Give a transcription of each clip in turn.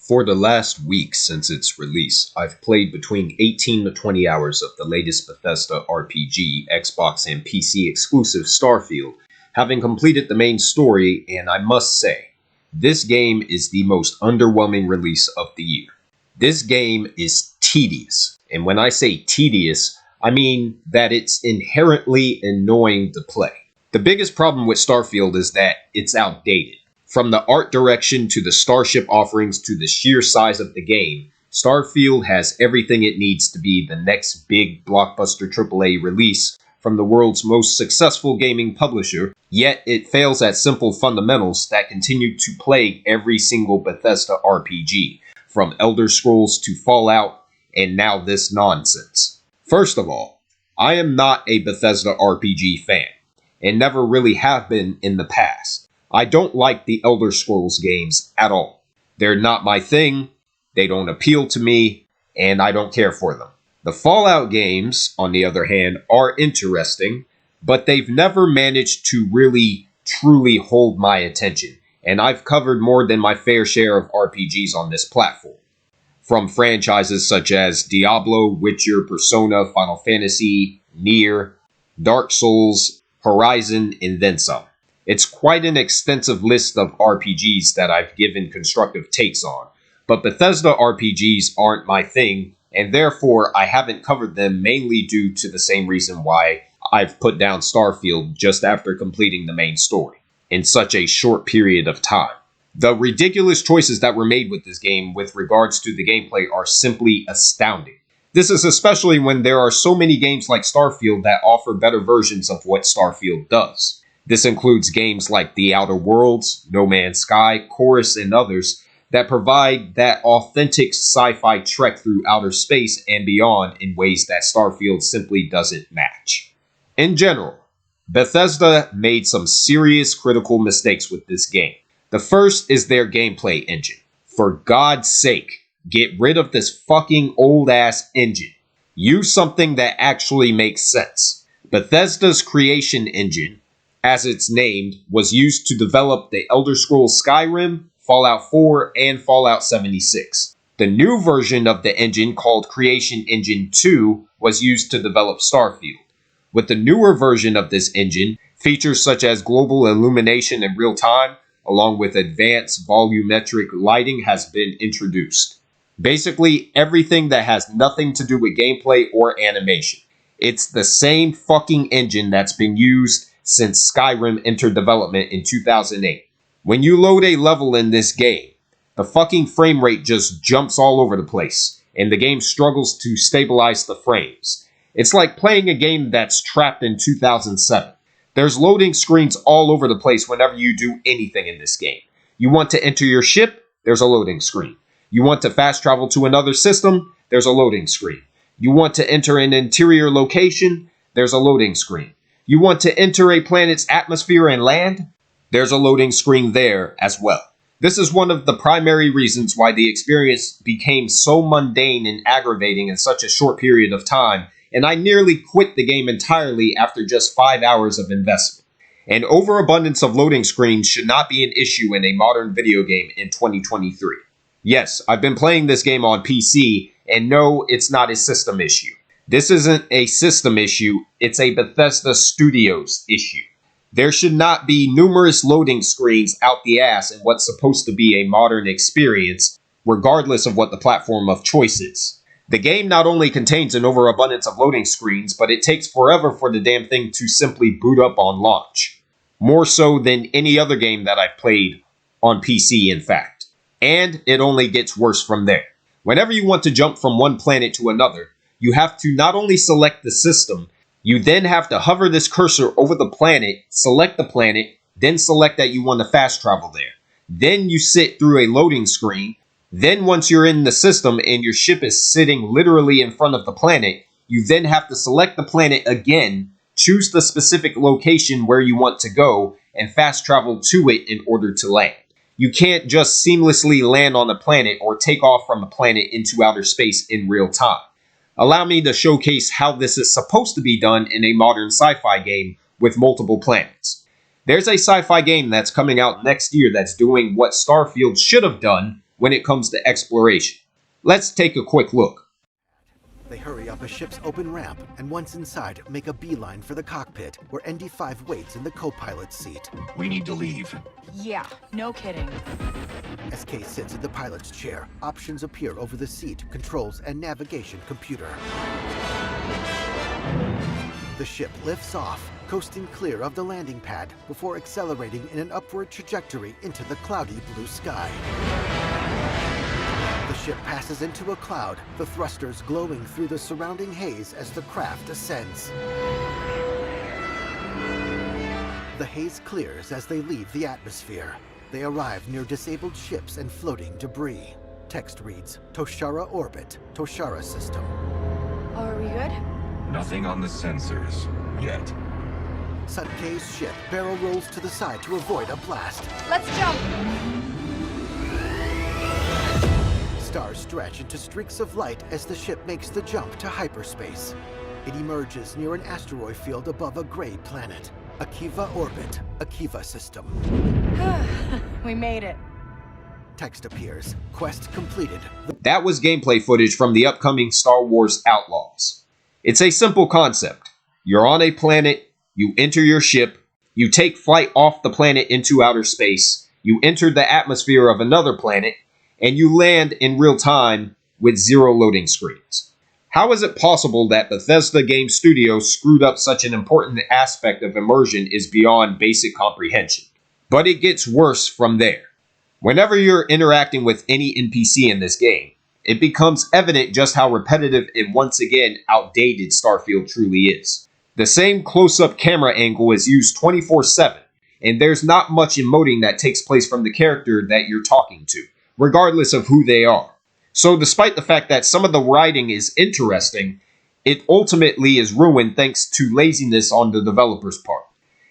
For the last week since its release, I've played between 18 to 20 hours of the latest Bethesda RPG, Xbox and PC exclusive Starfield, having completed the main story, and I must say, this game is the most underwhelming release of the year. This game is tedious, and when I say tedious, I mean that it's inherently annoying to play. The biggest problem with Starfield is that it's outdated. From the art direction to the starship offerings to the sheer size of the game, Starfield has everything it needs to be the next big blockbuster AAA release from the world's most successful gaming publisher, yet it fails at simple fundamentals that continue to plague every single Bethesda RPG, from Elder Scrolls to Fallout, and now this nonsense. First of all, I am not a Bethesda RPG fan, and never really have been in the past. I don't like the Elder Scrolls games at all. They're not my thing, they don't appeal to me, and I don't care for them. The Fallout games, on the other hand, are interesting, but they've never managed to really, truly hold my attention, and I've covered more than my fair share of RPGs on this platform. From franchises such as Diablo, Witcher, Persona, Final Fantasy, Nier, Dark Souls, Horizon, and then some. It's quite an extensive list of RPGs that I've given constructive takes on, but Bethesda RPGs aren't my thing, and therefore I haven't covered them mainly due to the same reason why I've put down Starfield just after completing the main story, in such a short period of time. The ridiculous choices that were made with this game with regards to the gameplay are simply astounding. This is especially when there are so many games like Starfield that offer better versions of what Starfield does. This includes games like The Outer Worlds, No Man's Sky, Chorus, and others that provide that authentic sci-fi trek through outer space and beyond in ways that Starfield simply doesn't match. In general, Bethesda made some serious critical mistakes with this game. The first is their gameplay engine. For God's sake, get rid of this fucking old-ass engine. Use something that actually makes sense. Bethesda's creation engine, as it's named, was used to develop the Elder Scrolls Skyrim, Fallout 4, and Fallout 76. The new version of the engine, called Creation Engine 2, was used to develop Starfield. With the newer version of this engine, features such as global illumination in real time, along with advanced volumetric lighting, has been introduced. Basically, everything that has nothing to do with gameplay or animation. It's the same fucking engine that's been used since Skyrim entered development in 2008. When you load a level in this game, the fucking frame rate just jumps all over the place, and the game struggles to stabilize the frames. It's like playing a game that's trapped in 2007. There's loading screens all over the place whenever you do anything in this game. You want to enter your ship? There's a loading screen. You want to fast travel to another system? There's a loading screen. You want to enter an interior location? There's a loading screen. You want to enter a planet's atmosphere and land? There's a loading screen there as well. This is one of the primary reasons why the experience became so mundane and aggravating in such a short period of time, and I nearly quit the game entirely after just 5 hours of investment. An overabundance of loading screens should not be an issue in a modern video game in 2023. Yes, I've been playing this game on PC, and no, it's not a system issue. This isn't a system issue, it's a Bethesda Studios issue. There should not be numerous loading screens out the ass in what's supposed to be a modern experience, regardless of what the platform of choice is. The game not only contains an overabundance of loading screens, but it takes forever for the damn thing to simply boot up on launch. More so than any other game that I've played on PC, in fact. And it only gets worse from there. Whenever you want to jump from one planet to another, you have to not only select the system, you then have to hover this cursor over the planet, select the planet, then select that you want to fast travel there. Then you sit through a loading screen. Then once you're in the system and your ship is sitting literally in front of the planet, you then have to select the planet again, choose the specific location where you want to go, and fast travel to it in order to land. You can't just seamlessly land on a planet or take off from a planet into outer space in real time. Allow me to showcase how this is supposed to be done in a modern sci-fi game with multiple planets. There's a sci-fi game that's coming out next year that's doing what Starfield should have done when it comes to exploration. Let's take a quick look. They hurry up a ship's open ramp, and once inside, make a beeline for the cockpit, where ND5 waits in the co-pilot's seat. We need to leave. Yeah, no kidding. As Kay sits in the pilot's chair, options appear over the seat, controls, and navigation computer. The ship lifts off, coasting clear of the landing pad before accelerating in an upward trajectory into the cloudy blue sky. The ship passes into a cloud, the thrusters glowing through the surrounding haze as the craft ascends. The haze clears as they leave the atmosphere. They arrive near disabled ships and floating debris. Text reads, Toshara Orbit, Toshara System. Are we good? Nothing on the sensors, yet. Sutkei's ship barrel rolls to the side to avoid a blast. Let's jump! Stars stretch into streaks of light as the ship makes the jump to hyperspace. It emerges near an asteroid field above a gray planet. Akiva Orbit, Akiva System. We made it. Text appears. Quest completed. That was gameplay footage from the upcoming Star Wars Outlaws. It's a simple concept. You're on a planet, you enter your ship, you take flight off the planet into outer space, you enter the atmosphere of another planet, and you land in real time with 0 loading screens. How is it possible that Bethesda Game Studios screwed up such an important aspect of immersion is beyond basic comprehension? But it gets worse from there. Whenever you're interacting with any NPC in this game, it becomes evident just how repetitive and once again outdated Starfield truly is. The same close-up camera angle is used 24/7, and there's not much emoting that takes place from the character that you're talking to, regardless of who they are. So despite the fact that some of the writing is interesting, it ultimately is ruined thanks to laziness on the developer's part.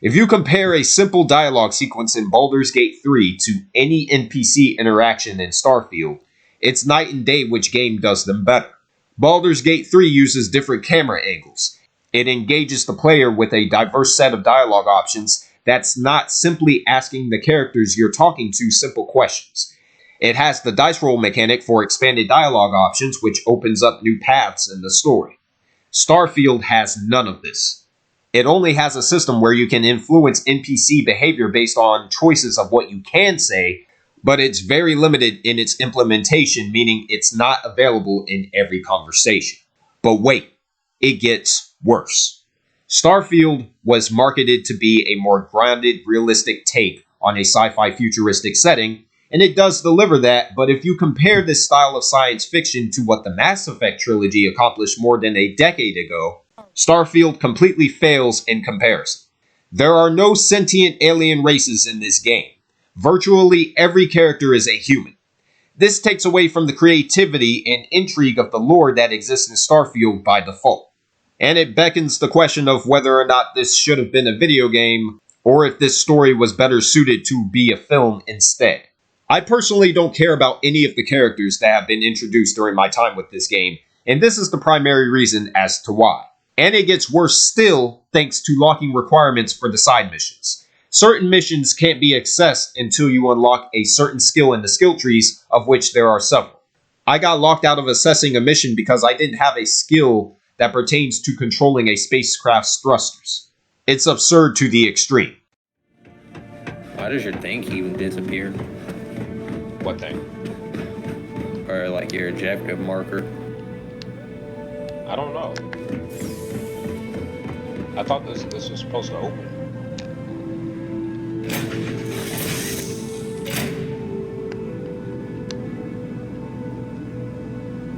If you compare a simple dialogue sequence in Baldur's Gate 3 to any NPC interaction in Starfield, it's night and day which game does them better. Baldur's Gate 3 uses different camera angles. It engages the player with a diverse set of dialogue options that's not simply asking the characters you're talking to simple questions. It has the dice roll mechanic for expanded dialogue options, which opens up new paths in the story. Starfield has none of this. It only has a system where you can influence NPC behavior based on choices of what you can say, but it's very limited in its implementation, meaning it's not available in every conversation. But wait, it gets worse. Starfield was marketed to be a more grounded, realistic take on a sci-fi futuristic setting, and it does deliver that, but if you compare this style of science fiction to what the Mass Effect trilogy accomplished more than a decade ago, Starfield completely fails in comparison. There are no sentient alien races in this game. Virtually every character is a human. This takes away from the creativity and intrigue of the lore that exists in Starfield by default. And it beckons the question of whether or not this should have been a video game, or if this story was better suited to be a film instead. I personally don't care about any of the characters that have been introduced during my time with this game, and this is the primary reason as to why. And it gets worse still thanks to locking requirements for the side missions. Certain missions can't be accessed until you unlock a certain skill in the skill trees, of which there are several. I got locked out of assessing a mission because I didn't have a skill that pertains to controlling a spacecraft's thrusters. It's absurd to the extreme. Why does your thing keep disappear? What thing? Or like your objective marker? I don't know. I thought this was supposed to open.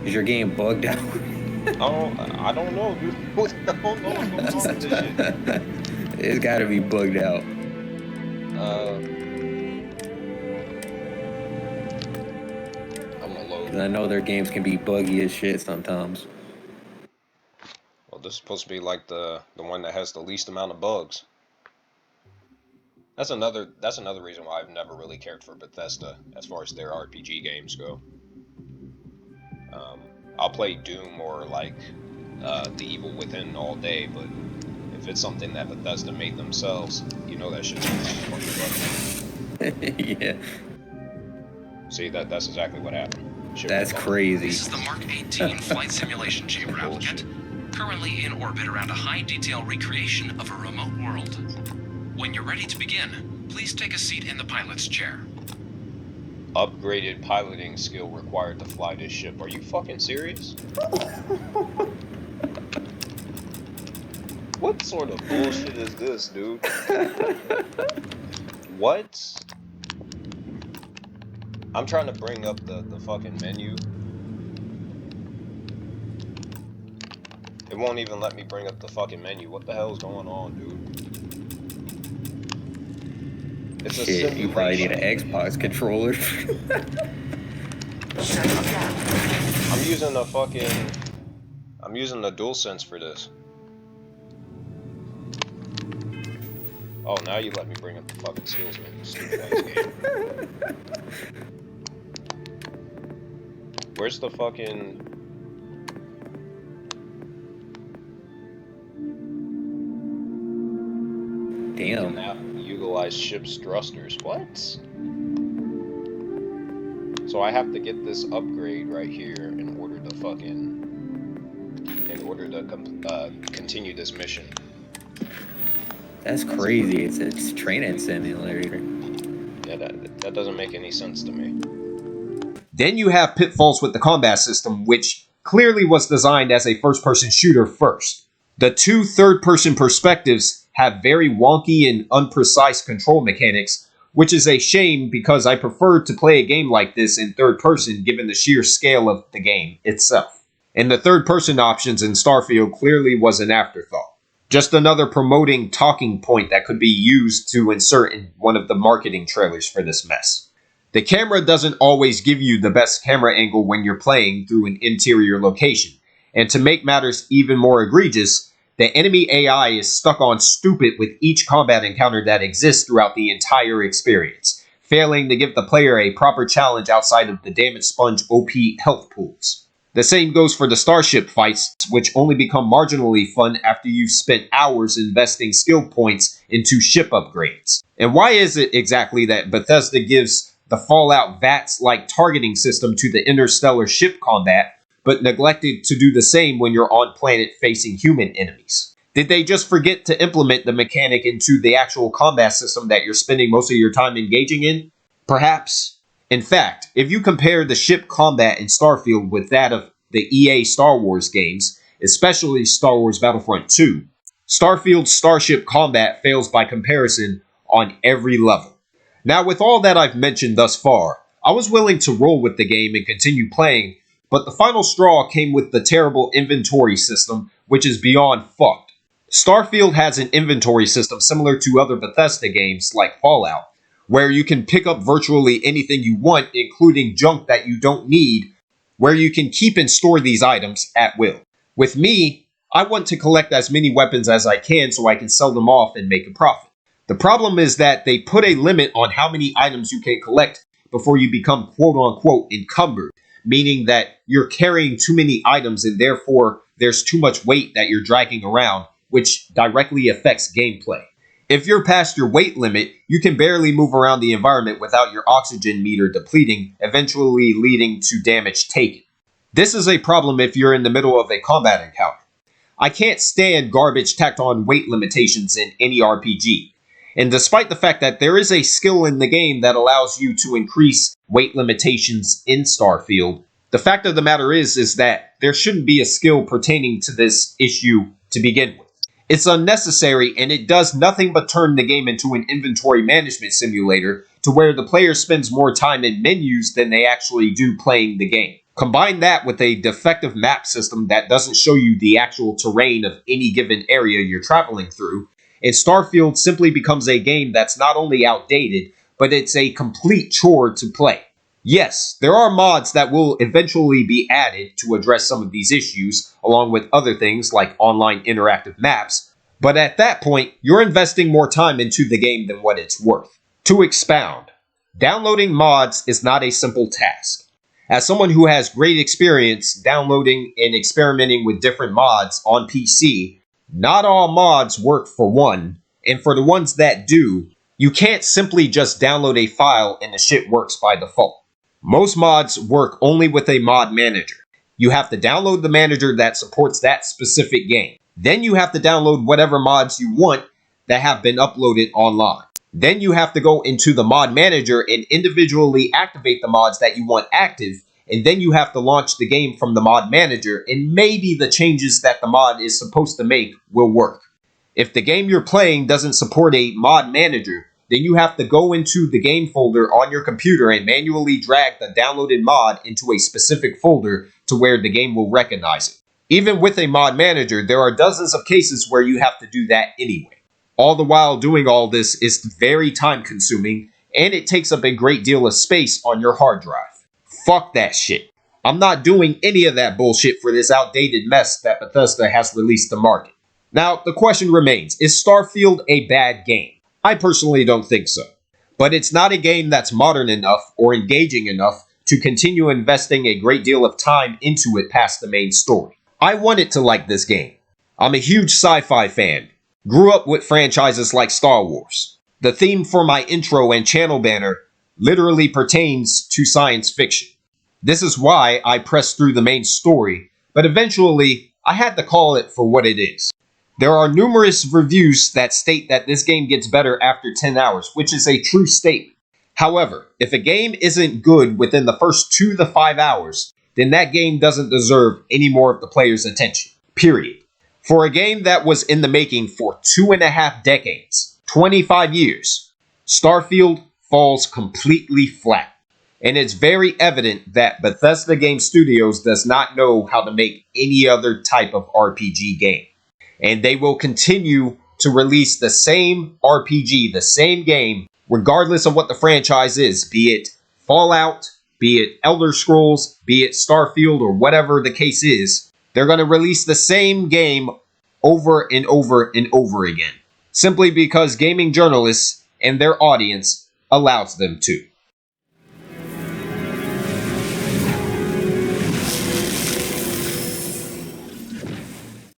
Is your game bugged out? I don't know, dude. I don't know what's going on with this shit. It's gotta be bugged out. I'm gonna load. 'Cause I know their games can be buggy as shit sometimes. Well, this is supposed to be like the one that has the least amount of bugs. That's another reason why I've never really cared for Bethesda as far as their RPG games go. I'll play Doom or like The Evil Within all day, but if it's something that Bethesda made themselves, you know that shit's fucking bugging. Yeah. See, that's exactly what happened. Ship That's went crazy. This is the Mark 18 flight simulation chamber applicant, currently in orbit around a high-detail recreation of a remote world. When you're ready to begin, please take a seat in the pilot's chair. Upgraded piloting skill required to fly this ship. Are you fucking serious? What sort of bullshit is this, dude? What? I'm trying to bring up the fucking menu. It won't even let me bring up the fucking menu. What the hell is going on, dude? It's a Shit, you probably need an simulation. Xbox controller. I'm using the DualSense for this. Oh, now you let me bring up the fucking skills menu. Stupid ass game. Where's the fucking... Damn. Now utilize ship's thrusters. What? So I have to get this upgrade right here in order to continue this mission. That's crazy. It's a training simulator. Yeah, that doesn't make any sense to me. Then you have pitfalls with the combat system, which clearly was designed as a first-person shooter first. The two third-person perspectives have very wonky and unprecise control mechanics, which is a shame because I prefer to play a game like this in third person given the sheer scale of the game itself. And the third-person options in Starfield clearly was an afterthought. Just another promoting talking point that could be used to insert in one of the marketing trailers for this mess. The camera doesn't always give you the best camera angle when you're playing through an interior location. And to make matters even more egregious, the enemy AI is stuck on stupid with each combat encounter that exists throughout the entire experience, failing to give the player a proper challenge outside of the damage sponge OP health pools. The same goes for the starship fights, which only become marginally fun after you've spent hours investing skill points into ship upgrades. And why is it exactly that Bethesda gives the Fallout VATS-like targeting system to the interstellar ship combat, but neglected to do the same when you're on planet facing human enemies? Did they just forget to implement the mechanic into the actual combat system that you're spending most of your time engaging in? Perhaps. In fact, if you compare the ship combat in Starfield with that of the EA Star Wars games, especially Star Wars Battlefront 2, Starfield's starship combat fails by comparison on every level. Now, with all that I've mentioned thus far, I was willing to roll with the game and continue playing, but the final straw came with the terrible inventory system, which is beyond fucked. Starfield has an inventory system similar to other Bethesda games like Fallout, where you can pick up virtually anything you want, including junk that you don't need, where you can keep and store these items at will. With me, I want to collect as many weapons as I can so I can sell them off and make a profit. The problem is that they put a limit on how many items you can collect before you become quote-unquote encumbered, meaning that you're carrying too many items and therefore there's too much weight that you're dragging around, which directly affects gameplay. If you're past your weight limit, you can barely move around the environment without your oxygen meter depleting, eventually leading to damage taken. This is a problem if you're in the middle of a combat encounter. I can't stand garbage tacked on weight limitations in any RPG. And despite the fact that there is a skill in the game that allows you to increase weight limitations in Starfield, the fact of the matter is that there shouldn't be a skill pertaining to this issue to begin with. It's unnecessary, and it does nothing but turn the game into an inventory management simulator to where the player spends more time in menus than they actually do playing the game. Combine that with a defective map system that doesn't show you the actual terrain of any given area you're traveling through, and Starfield simply becomes a game that's not only outdated, but it's a complete chore to play. Yes, there are mods that will eventually be added to address some of these issues, along with other things like online interactive maps, but at that point, you're investing more time into the game than what it's worth. To expound, downloading mods is not a simple task. As someone who has great experience downloading and experimenting with different mods on PC, not all mods work for one, and for the ones that do, you can't simply just download a file and the shit works by default. Most mods work only with a mod manager. You have to download the manager that supports that specific game. Then you have to download whatever mods you want that have been uploaded online. Then you have to go into the mod manager and individually activate the mods that you want active, and then you have to launch the game from the mod manager, and maybe the changes that the mod is supposed to make will work. If the game you're playing doesn't support a mod manager, then you have to go into the game folder on your computer and manually drag the downloaded mod into a specific folder to where the game will recognize it. Even with a mod manager, there are dozens of cases where you have to do that anyway. All the while doing all this is very time consuming, and it takes up a great deal of space on your hard drive. Fuck that shit. I'm not doing any of that bullshit for this outdated mess that Bethesda has released to market. Now, the question remains, is Starfield a bad game? I personally don't think so. But it's not a game that's modern enough or engaging enough to continue investing a great deal of time into it past the main story. I wanted to like this game. I'm a huge sci-fi fan. Grew up with franchises like Star Wars. The theme for my intro and channel banner literally pertains to science fiction. This is why I pressed through the main story, but eventually I had to call it for what it is. There are numerous reviews that state that this game gets better after 10 hours, which is a true statement. However, if a game isn't good within the first 2 to 5 hours, then that game doesn't deserve any more of the player's attention. Period. For a game that was in the making for 2.5 decades, 25 years, Starfield falls completely flat. And it's very evident that Bethesda Game Studios does not know how to make any other type of RPG game. And they will continue to release the same RPG, the same game, regardless of what the franchise is, be it Fallout, be it Elder Scrolls, be it Starfield, or whatever the case is. They're going to release the same game over and over and over again, simply because gaming journalists and their audience allows them to.